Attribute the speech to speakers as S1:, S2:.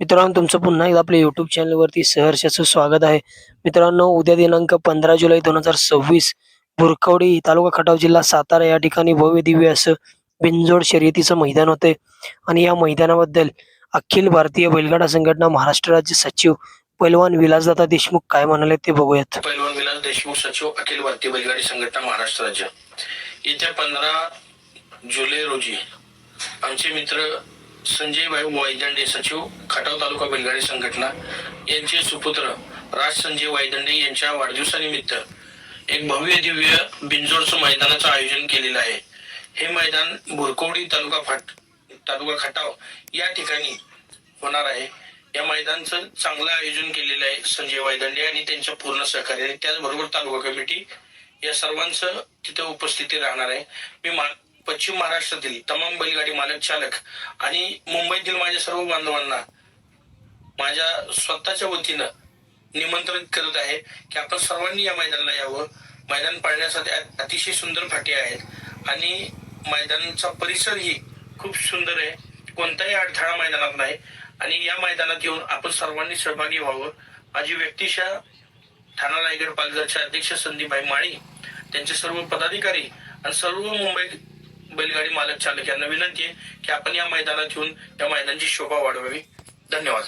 S1: मित्रांनो, तुमचं पुन्हा एकदा आपल्या YouTube चॅनलवरती सहर्षाचं स्वागत आहे. मित्रांनो, उद्या दिनांक 15 जुलै 2026 बुरखवडी तालुका खटाव जिल्हा सातारा या ठिकाणी भव्य दिव्य असं बिनजोड शर्यतीचं मैदान होते आणि या मैदानाबद्दल अखिल भारतीय बैलगाडा संघटना महाराष्ट्र राज्य सचिव पैलवान विलासदादा देशमुख काय म्हणाले ते बघूयात.
S2: पैलवान विलास देशमुख, सचिव अखिल भारतीय बैलगाडी संघटना महाराष्ट्र राज्य. येत्या 15 जुलै रोजी आमचे मित्र संजय भाई वायदंडे, सचिव खटाव तालुका बैलगाडी संघटना यांचे सुपुत्र राज संजय वायदंडे यांच्या वाढदिवसानिमित्त एक भव्य दिव्य बिनजोडचं मैदानाचं आयोजन केलेलं आहे. हे मैदान बुरखवडी तालुका खटाव या ठिकाणी होणार आहे. या मैदानाचं चांगलं आयोजन केलेलं आहे संजय वायदंडे आणि त्यांच्या पूर्ण सहकार्याने. त्याचबरोबर तालुका कमिटी या सर्वांचं तिथे उपस्थिती राहणार आहे. मी पश्चिम महाराष्ट्रातील तमाम बैलगाडी मालक, चालक आणि मुंबईतील माझ्या सर्व बांधवांना माझ्या स्वतःच्या वतीनं निमंत्रित करत आहे की आपण सर्वांनी या मैदानाला यावं. मैदान पाळण्यासाठी अतिशय सुंदर फाटी आहेत आणि मैदानाचा परिसरही खूप सुंदर आहे. कोणताही अडथळा मैदानात नाही आणि या मैदानात येऊन आपण सर्वांनी सहभागी व्हावं. माझी व्यक्तिशः ठाणा रायगड पालघरचे अध्यक्ष संदीपभाई माळी, त्यांचे सर्व पदाधिकारी आणि सर्व मुंबई बैलगाडी मालक, चालक यांना विनंती आहे की आपण या मैदानात येऊन या मैदानाची शोभा वाढवावी. धन्यवाद.